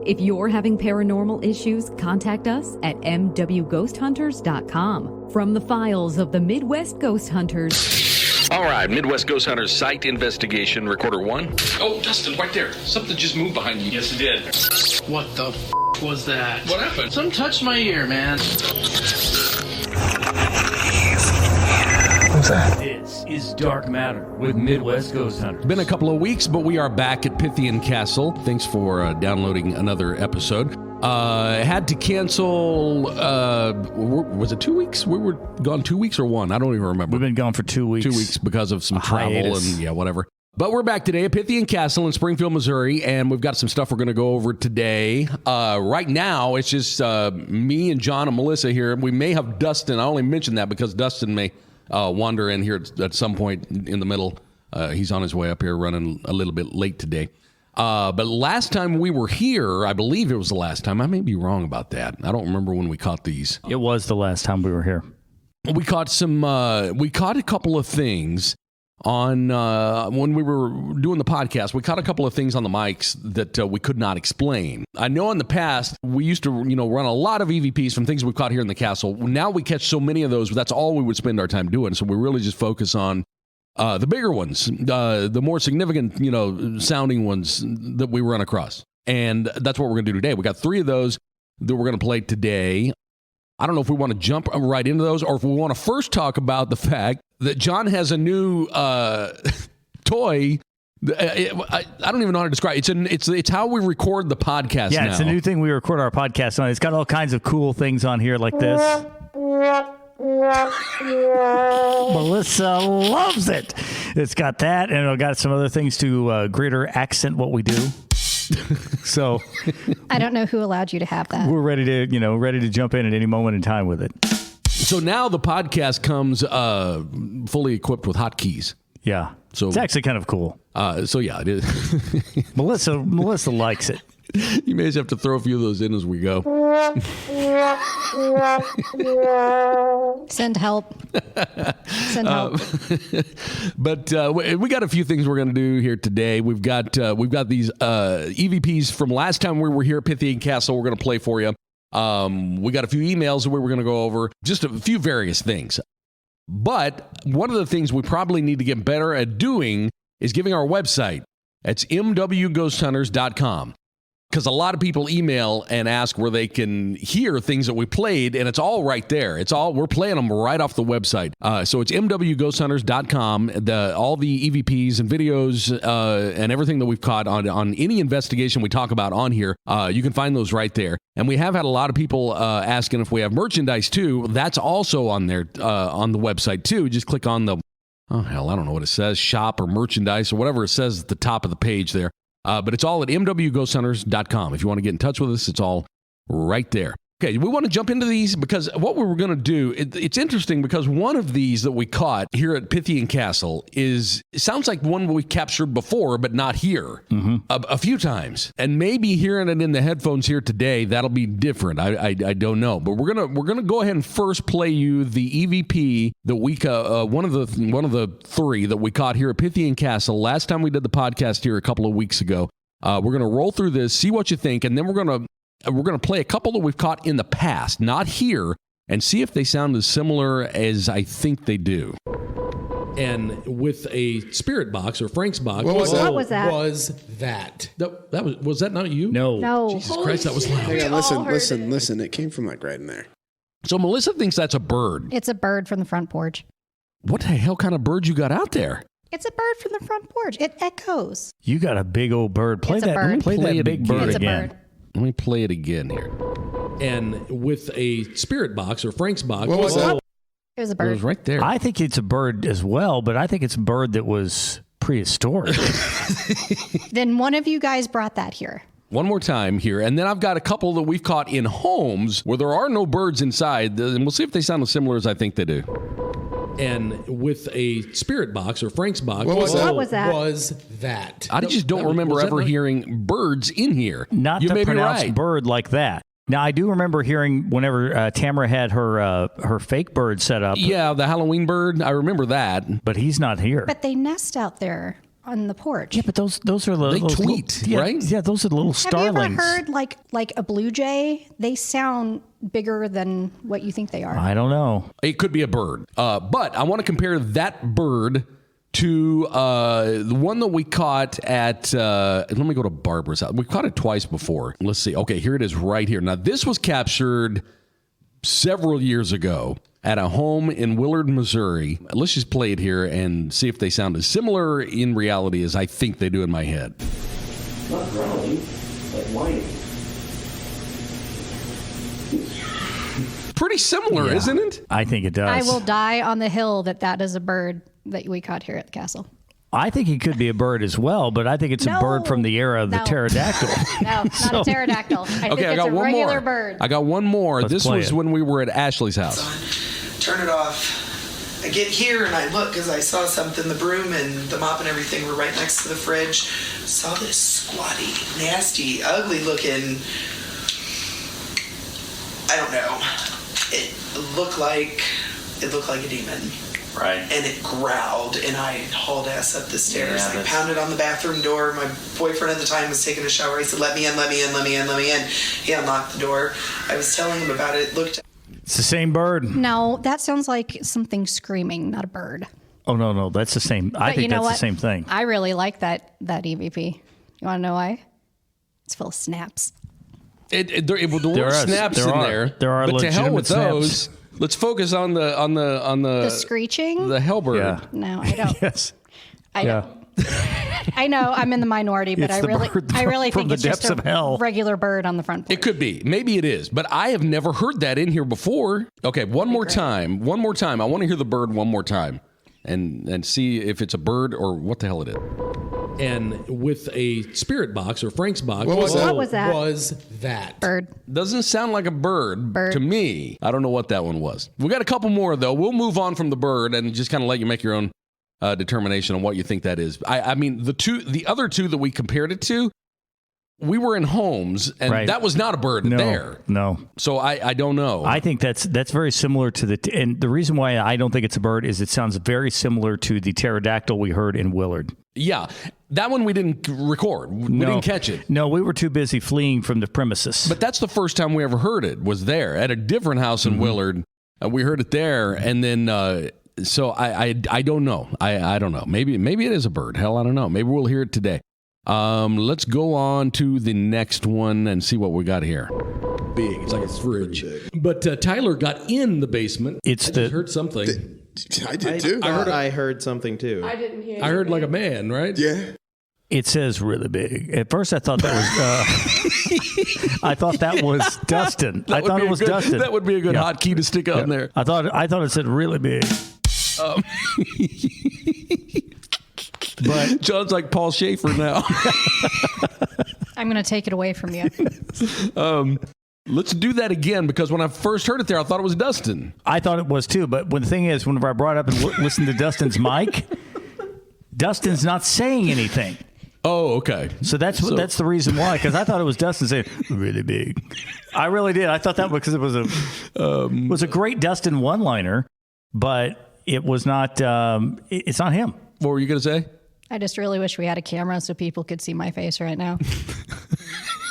If you're having paranormal issues, contact us at mwghosthunters.com. From the files of the Midwest Ghost Hunters. All right, Midwest Ghost Hunters site investigation, recorder 1. Oh, Dustin, right there. Something just moved behind you. Yes, it did. What the was that? What happened? Something touched my ear, man. What's that? This is Dark Matter with Midwest Ghost Hunters. Been a couple of weeks, but we are back at Pythian Castle. Thanks for downloading another episode. Had to cancel, was it 2 weeks? We were gone 2 weeks or one? I don't even remember. We've been gone for 2 weeks. 2 weeks because of some travel hiatus. and whatever. But we're back today at Pythian Castle in Springfield, Missouri, and we've got some stuff we're going to go over today. Right now, it's just me and John and Melissa here. We may have Dustin. I only mentioned that because Dustin may wander in here at some point in the middle. He's on his way up here, running a little bit late today. But last time we were here, I believe it was the last time. I may be wrong about that. I don't remember when we caught these. It was the last time we were here. We caught we caught a couple of things on when we were doing the podcast. We caught a couple of things on the mics that we could not explain. I know in the past we used to run a lot of EVPs from things we caught here in the castle. Now we catch so many of those, that's all we would spend our time doing. So we really just focus on the bigger ones, the more significant sounding ones that we run across. And that's what we're going to do today. We got 3 of those that we're going to play today. I don't know if we want to jump right into those or if we want to first talk about the fact that John has a new toy. I don't even know how to describe it. It's how we record the podcast now. Yeah, it's a new thing we record our podcast on. It's got all kinds of cool things on here like this. Melissa loves it. It's got that, and it's got some other things to greater accent what we do. So I don't know who allowed you to have that. We're ready to jump in at any moment in time with it. So now the podcast comes fully equipped with hotkeys. Yeah. So it's actually kind of cool. So yeah, it is. Melissa likes it. You may just have to throw a few of those in as we go. Send help. Send help. But we got a few things we're going to do here today. We've got these EVPs from last time we were here at Pythian Castle. We're going to play for you. We got a few emails that we were going to go over, just a few various things. But one of the things we probably need to get better at doing is giving our website. It's mwghosthunters.com. Because a lot of people email and ask where they can hear things that we played, and it's all right there. We're playing them right off the website. So it's mwghosthunters.com. All the EVPs and videos and everything that we've caught on any investigation we talk about on here, you can find those right there. And we have had a lot of people asking if we have merchandise too. That's also on there on the website too. Just click on the, I don't know what it says, shop or merchandise or whatever it says at the top of the page there. But it's all at mwghosthunters.com. If you want to get in touch with us, it's all right there. Okay, we want to jump into these because what we were going to do, it's interesting because one of these that we caught here at Pythian Castle it sounds like one we captured before, but not here a few times. And maybe hearing it in the headphones here today, that'll be different. I don't know. But we're gonna go ahead and first play you the EVP that we one of the 3 that we caught here at Pythian Castle last time we did the podcast here a couple of weeks ago. We're gonna roll through this, see what you think, and then we're gonna play a couple that we've caught in the past, not here, and see if they sound as similar as I think they do. And with a spirit box or Frank's box. What was that? Was that? Was that not you? No. Jesus Christ, that was loud. Hang on, listen. It came from like right in there. So Melissa thinks that's a bird. It's a bird from the front porch. What the hell kind of bird you got out there? It's a bird from the front porch. It echoes. You got a big old bird. Play It's a that. bird. Play that Play big it bird It's a again. bird. Let me play it again here. And with a spirit box or Frank's box. What was that? It was a It bird. was right there. I think it's a bird as well, but I think it's a bird that was prehistoric. Then one of you guys brought that here. One more time here. And then I've got a couple that we've caught in homes where there are no birds inside. And we'll see if they sound as similar as I think they do. And with a spirit box or Frank's box. What was that? Was that? I just don't remember ever hearing birds in here. Not you the may be pronounced right. bird like that. Now, I do remember hearing whenever Tamara had her fake bird set up. Yeah, the Halloween bird. I remember that. But he's not here. But they nest out there. on the porch. Yeah, but those are the They those tweet, little, right? Yeah, those are the little Have starlings. you ever heard like a blue jay? They sound bigger than what you think they are. I don't know. It could be a bird. But I want to compare that bird to the one that we caught at, let me go to Barbara's house. We caught it twice before. Let's see. Okay, here it is right here. Now, this was captured several years ago at a home in Willard, Missouri. Let's just play it here and see if they sound as similar in reality as I think they do in my head. Not growling, but whining. Pretty similar, Yeah. isn't it? I think it does. I will die on the hill that is a bird that we caught here at the castle. I think it could be a bird as well, but I think it's a No. bird from the era of the No. pterodactyl. No, not a pterodactyl. I think Okay, I it's got a one regular more. bird. I got one more. Let's This play was it. when we were at Ashley's house. Turn it off. I get here and I look because I saw something. The broom and the mop and everything were right next to the fridge. Saw this squatty, nasty, ugly looking. I don't know. It looked like a demon. Right. And it growled, and I hauled ass up the stairs. Yeah, I that's- pounded on the bathroom door. My boyfriend at the time was taking a shower. He said, "Let me in, let me in, let me in, let me in." He unlocked the door. I was telling him about it. It looked. It's the same bird. No, that sounds like something screaming, not a bird. Oh, no, that's the same. I But think you know that's what? the same thing. I really like that EVP. You want to know why? It's full of snaps. There were There are- snaps there in are- there. there are but to hell legitimate with those. Let's focus on the The screeching? the hellbird. Yeah. No, I don't. Yes. I Yeah. don't. I know I'm in the minority, but It's I the really, bird I really from think the it's just depths of hell. a regular bird on the front porch. It could be. Maybe it is. But I have never heard that in here before. Okay, one more time. One more time. I want to hear the bird one more time and see if it's a bird or what the hell it is. And with a spirit box or Frank's box. What was that? What was that? Was that? Bird. Doesn't sound like a bird, Bird. to me. I don't know what that one was. We got a couple more, though. We'll move on from the bird and just kind of let you make your own determination on what you think that is. I mean, the other two that we compared it to, we were in homes, and Right. that was not a bird there. No. So I don't know. I think that's very similar to and the reason why I don't think it's a bird is it sounds very similar to the pterodactyl we heard in Willard. Yeah, that one we didn't record. We didn't catch it. No, we were too busy fleeing from the premises. But that's the first time we ever heard it, was there at a different house in Willard. We heard it there, and then so I don't know. I don't know. Maybe it is a bird. Hell, I don't know. Maybe we'll hear it today. Let's go on to the next one and see what we got here. Big. It's like a fridge. But Tyler got in the basement. I just heard something. I did too. I heard something too. I heard like a man, right? Yeah. It says really big. At first, I thought that was. I thought that was Dustin. I thought it was Dustin. That would be a good hotkey to stick on there. I thought it said really big. But John's like Paul Schaefer now. I'm going to take it away from you. Let's do that again, because when I first heard it there, I thought it was Dustin. I thought it was too, but the thing is, whenever I brought it up and listened to Dustin's mic, Dustin's not saying anything. Oh, okay. So that's the reason why, because I thought it was Dustin saying really big. I really did. I thought that because it was a great Dustin one-liner, but it was not. It's not him. What were you going to say? I just really wish we had a camera so people could see my face right now.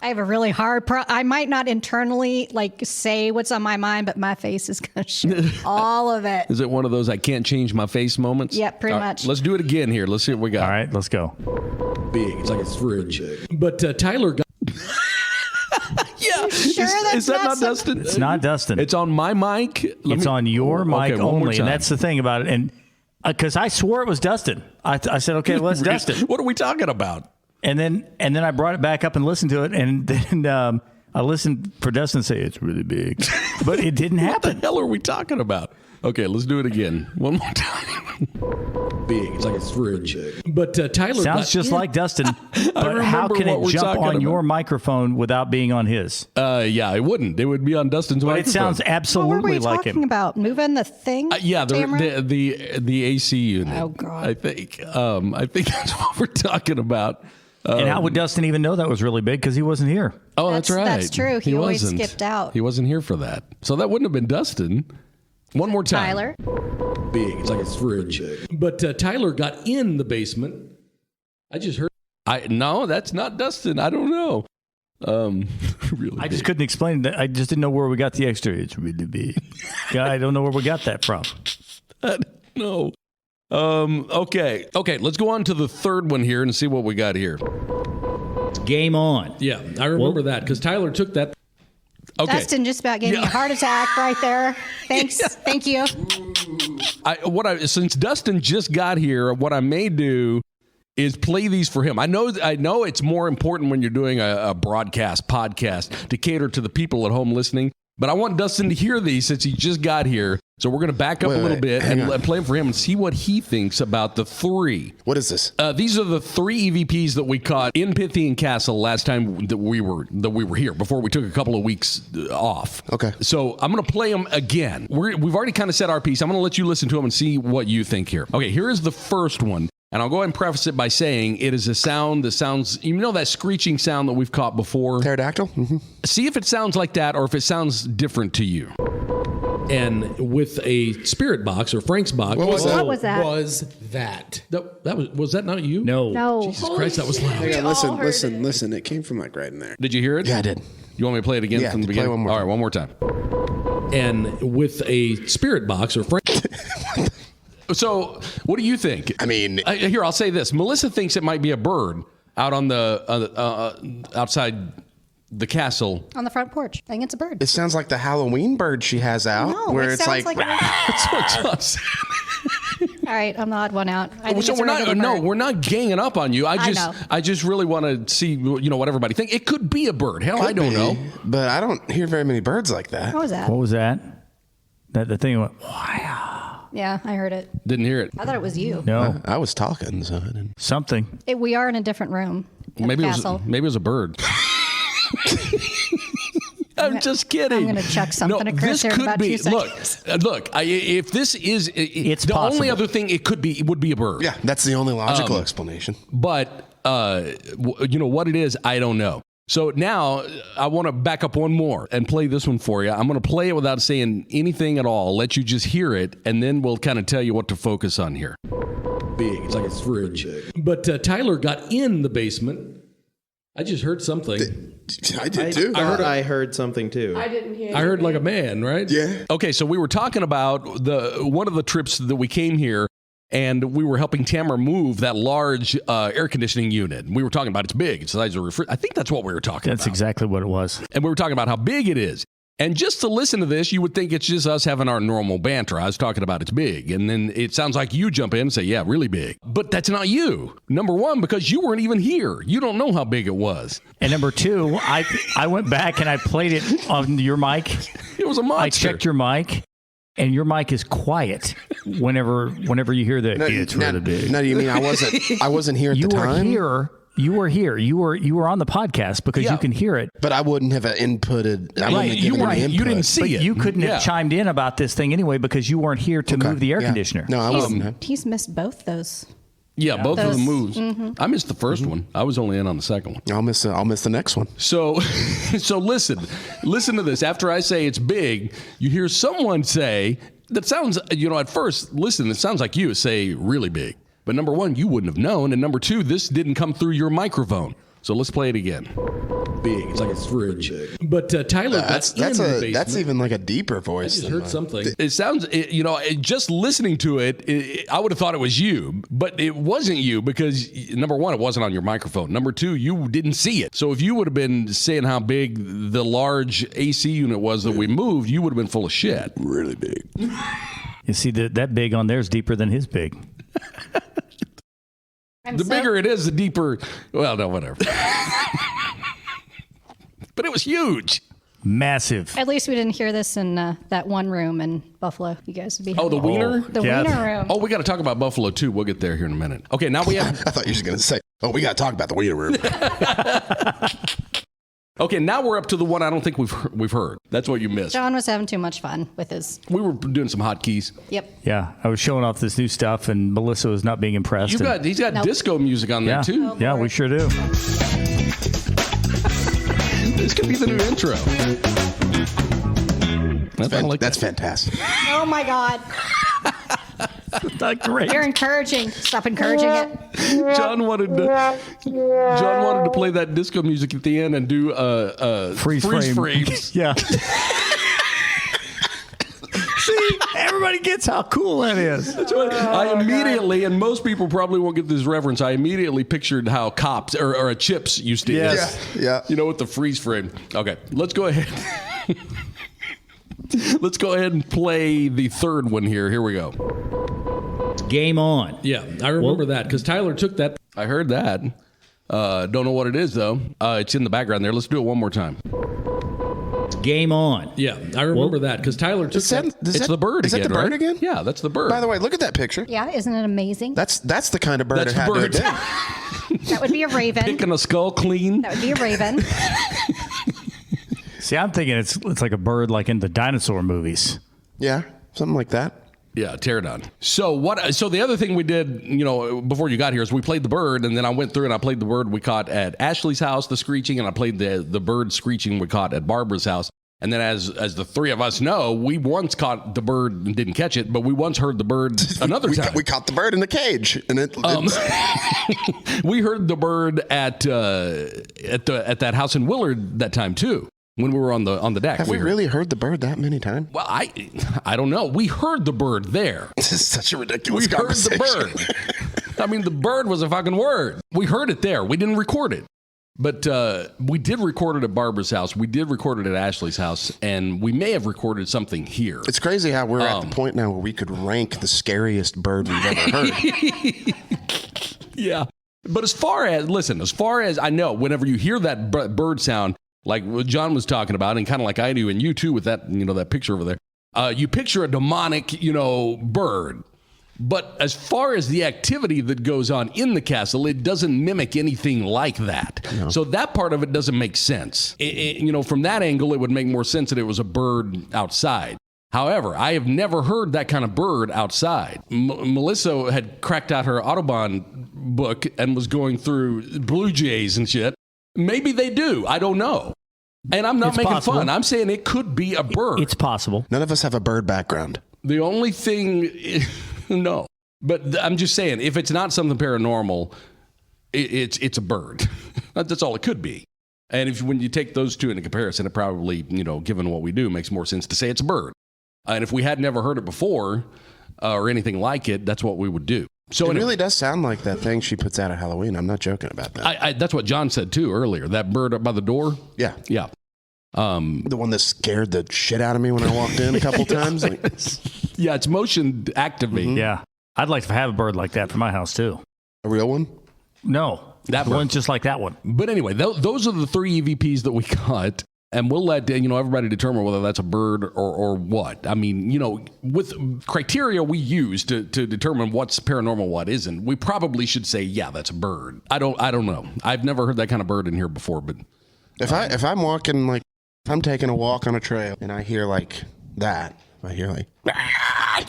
I have a really hard I might not internally say what's on my mind, but my face is going to show all of it. Is it one of those I can't change my face moments? Yep, pretty much. Let's do it again here. Let's see what we got. All right, let's go. Big. It's like a fridge. But Tyler got... Yeah. Sure is that not Dustin? It's not Dustin. It's on my mic? It's on your mic one more only, time. and that's the thing about it. And because I swore it was Dustin. I said, okay, well, it's Dustin. What are we talking about? And then I brought it back up and listened to it, and then I listened for Dustin to say it's really big, but it didn't happen. What the hell are we talking about? Okay, let's do it again. One more time. Big. It's like a fridge. But Tyler sounds just like Dustin. But how can it jump on your microphone without being on his? Yeah, it wouldn't. It would be on Dustin's but microphone. It sounds absolutely what were we like talking him. about? Moving the thing? Yeah, camera? the AC unit. Oh, God. I think that's what we're talking about. And how would Dustin even know that was really big? Because he wasn't here. Oh, that's right. That's true. He always wasn't. skipped out. He wasn't here for that. So that wouldn't have been Dustin. One more time. Tyler? Big. It's like a fridge. But Tyler got in the basement. I just heard. No, that's not Dustin. I don't know. Really I just couldn't explain that. I just didn't know where we got the extra. It's really big. Yeah, I don't know where we got that from. No. Okay. Let's go on to the third one here and see what we got here. Game on. Yeah, I remember that because Tyler took that. Okay. Dustin just about gave me a heart attack right there. Thanks. Yeah. Thank you. Since Dustin just got here, what I may do is play these for him. I know it's more important when you're doing a podcast to cater to the people at home listening, but I want Dustin to hear these since he just got here. So we're going to back up a little bit and play them for him and see what he thinks about the three. What is this? These are the three EVPs that we caught in Pythian Castle last time that we were here before we took a couple of weeks off. Okay. So I'm going to play them again. We've already kind of said our piece. I'm going to let you listen to them and see what you think here. Okay, here is the first one. And I'll go ahead and preface it by saying it is a sound that sounds, that screeching sound that we've caught before. Pterodactyl? Mm-hmm. See if it sounds like that or if it sounds different to you. And with a spirit box or Frank's box. What was that? Was that? Was that not you? No. Jesus Christ, that was loud. Hang on, listen. It came from like right in there. Did you hear it? Yeah, I did. You want me to play it again from the beginning? Play one more All right, one more time. And with a spirit box or Frank. So, what do you think? I mean, here, I'll say this. Melissa thinks it might be a bird out on the outside the castle. On the front porch. I think it's a bird. It sounds like the Halloween bird she has out. No, where it it's sounds like That's what it does. All right, I'm the odd one out. I think So it's a regular bird. we're not ganging up on you. I just really want to see what everybody thinks. It could be a bird. Hell, I don't know. But I don't hear very many birds like that. What was that? What was that? That the thing went, wow. Yeah, I heard it. Didn't hear it. I thought it was you. No. I was talking, so I didn't. Something. We are in a different room. Maybe castle. it was a bird. I'm just kidding. I'm going to chuck something at Chris here in about 2 seconds. Look. If this is, it's the possible. only other thing it would be a bird. Yeah, that's the only logical explanation. But what it is, I don't know. So now I want to back up one more and play this one for you. I'm going to play it without saying anything at all. Let you just hear it, and then we'll kind of tell you what to focus on here. Big. It's like a fridge. But Tyler got in the basement. I just heard something. I did too. I heard something too. I didn't hear. I heard like a man, right? Yeah. Okay, so we were talking about one of the trips that we came here, and we were helping Tamara move that large air conditioning unit. We were talking about it's big. It's the size of a refrigerator. I think that's what we were talking about. That's exactly what it was. And we were talking about how big it is. And just to listen to this, you would think it's just us having our normal banter. I was talking about it's big. And then it sounds like you jump in and say, yeah, really big. But that's not you. Number one, because you weren't even here. You don't know how big it was. And number two, I went back and I played it on your mic. It was a monster. I checked your mic. And your mic is quiet whenever you hear that. It's really big. No, you mean I wasn't here at the time? You were here. You were on the podcast because you can hear it. But I wouldn't have inputted. You didn't see it. You couldn't have chimed in about this thing anyway because you weren't here to move the air conditioner. No, I wasn't. He's missed both those. Yeah, both of the moves. Mm-hmm. I missed the first one. I was only in on the second one. I'll miss the next one. So listen to this. After I say it's big, you hear someone say that sounds. At first, listen, it sounds like you say really big. But number one, you wouldn't have known, and number two, this didn't come through your microphone. So let's play it again. Big. It's like a fridge. But Tyler, that's in the basement. That's even like a deeper voice. I just heard something. It sounds, just listening to it, I would have thought it was you, but it wasn't you because number one, it wasn't on your microphone. Number two, you didn't see it. So if you would have been saying how big the large AC unit was that we moved, you would have been full of shit. Really big. You see that big on there is deeper than his big. The bigger it is, the deeper. Well, no, whatever. But it was huge. Massive. At least we didn't hear this in that one room in Buffalo. You guys would be. Oh, the wiener? The wiener room. Oh, we got to talk about Buffalo, too. We'll get there here in a minute. Okay, now we have. I thought you were just going to say, we got to talk about the wiener room. Okay, now we're up to the one I don't think we've heard. That's what you missed. John was having too much fun with his. We were doing some hotkeys. Yep. Yeah, I was showing off this new stuff, and Melissa was not being impressed. He's got disco music on there too. Oh, yeah, we sure do. This could be the new intro. That's fantastic. Oh my God. not great. You're encouraging. Stop encouraging it. John wanted to play that disco music at the end and do freeze frames. Yeah. See, everybody gets how cool that is. I immediately, and most people probably won't get this reference, I immediately pictured how cops or Chips used to Yes. Yeah. You know, with the freeze frame. Okay, let's go ahead. Let's go ahead and play the third one here. Here we go. Game on. Yeah, I remember that because Tyler took that. I heard that. Don't know what it is, though. It's in the background there. Let's do it one more time. Game on. Yeah, I remember that because Tyler took that. It's the bird is again, that the bird right? again? Yeah, that's the bird. By the way, look at that picture. Yeah, isn't it amazing? That's the kind of bird That's it had the to bird. have been. That would be a raven. Picking a skull clean. That would be a raven. See, I'm thinking it's like a bird like in the dinosaur movies. Yeah, something like that. Yeah, pterodon. So the other thing we did, you know, before you got here is we played the bird, and then I went through and I played the bird we caught at Ashley's house, the screeching, and I played the bird screeching we caught at Barbara's house. And then as the three of us know, we once caught the bird and didn't catch it, but we once heard the bird another time. We caught the bird in the cage, and we heard the bird at that house in Willard that time too. When we were on the deck. Have we really heard the bird that many times? Well, I don't know. We heard the bird there. This is such a ridiculous We heard conversation. the bird. I mean, the bird was a fucking word. We heard it there. We didn't record it. But we did record it at Barbara's house. We did record it at Ashley's house. And we may have recorded something here. It's crazy how we're at the point now where we could rank the scariest bird we've ever heard. Yeah. But as far as I know, whenever you hear that bird sound, like what John was talking about, and kind of like I do, and you too with that, you know, that picture over there, you picture a demonic, you know, bird. But as far as the activity that goes on in the castle, it doesn't mimic anything like that. No. So that part of it doesn't make sense. You know, from that angle, it would make more sense that it was a bird outside. However, I have never heard that kind of bird outside. Melissa had cracked out her Audubon book and was going through blue jays and shit. Maybe they do. I don't know. And I'm not making fun. I'm saying it could be a bird. It's possible. None of us have a bird background. The only thing, no. But I'm just saying, if it's not something paranormal, it's a bird. That's all it could be. And when you take those two into comparison, it probably, you know, given what we do, makes more sense to say it's a bird. And if we had never heard it before or anything like it, that's what we would do. So it really does sound like that thing she puts out at Halloween. I'm not joking about that. That's what John said too earlier. That bird up by the door. Yeah. Yeah. The one that scared the shit out of me when I walked in a couple times. Like, yeah, it's motion activated. Mm-hmm. Yeah. I'd like to have a bird like that for my house too. A real one? No. That one's just like that one. But anyway, those are the three EVPs that we got. And we'll let, you know, everybody determine whether that's a bird or what. I mean, you know, with criteria we use to determine what's paranormal, what isn't, we probably should say, yeah, that's a bird. I don't know. I've never heard that kind of bird in here before, but if I'm walking, like, if I'm taking a walk on a trail and I hear like that, I hear like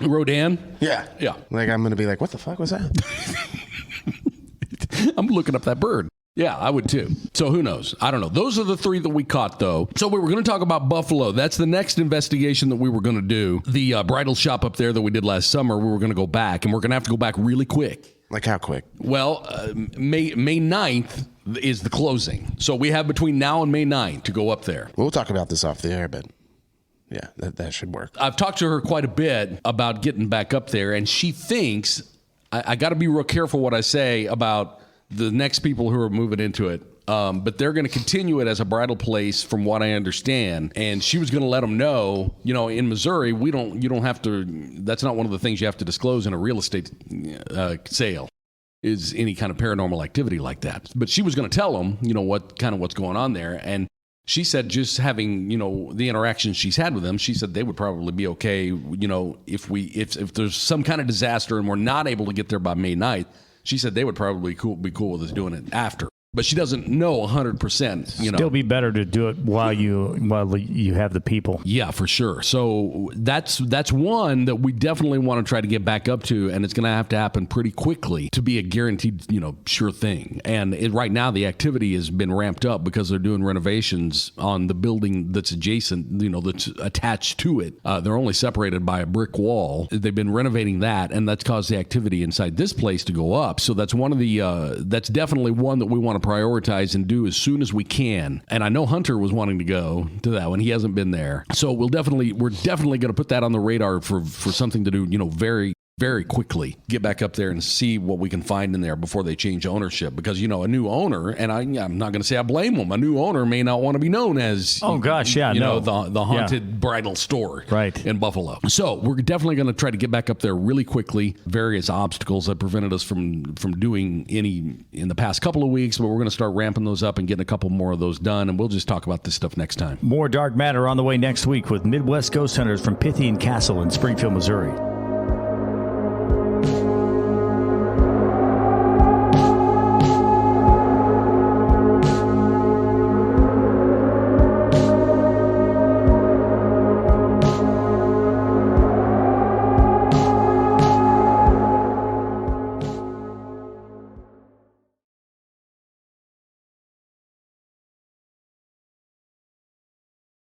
Rodan? Yeah. Yeah. Like I'm gonna be like, what the fuck was that? I'm looking up that bird. Yeah, I would too. So who knows? I don't know. Those are the three that we caught, though. So we were going to talk about Buffalo. That's the next investigation that we were going to do. The bridal shop up there that we did last summer, we were going to go back, and we're going to have to go back really quick. Like how quick? Well, May 9th is the closing. So we have between now and May 9th to go up there. We'll talk about this off the air, but yeah, that should work. I've talked to her quite a bit about getting back up there, and she thinks, I got to be real careful what I say about the next people who are moving into it. But they're going to continue it as a bridal place from what I understand. And she was going to let them know, you know, in Missouri, you don't have to, that's not one of the things you have to disclose in a real estate sale is any kind of paranormal activity like that. But she was going to tell them, you know, what's going on there. And she said just having, you know, the interactions she's had with them, she said they would probably be okay, you know, if there's some kind of disaster and we're not able to get there by May 9th, she said they would probably be cool with us doing it after. but she doesn't know 100%. You know, Still be better to do it while you have the people. Yeah, for sure. So that's one that we definitely want to try to get back up to, and it's going to happen pretty quickly to be a guaranteed, sure thing. And right now the activity has been ramped up because they're doing renovations on the building that's adjacent, that's attached to it. They're only separated by a brick wall. They've been renovating that, and that's caused the activity inside this place to go up. So that's one of the that's definitely one that we want to prioritize and do as soon as we can. And I know Hunter was wanting to go to that one. He hasn't been there. So we're definitely going to put that on the radar for something to do, very, very quickly. Get back up there and see what we can find in there before they change ownership. Because, a new owner, and I'm not going to say I blame them, a new owner may not want to be known as, the haunted bridal store in Buffalo. So we're definitely going to try to get back up there really quickly. Various obstacles that prevented us from doing any in the past couple of weeks, but we're going to start ramping those up and getting a couple more of those done, and we'll just talk about this stuff next time. More Dark Matter on the way next week with Midwest Ghost Hunters from Pythian Castle in Springfield, Missouri.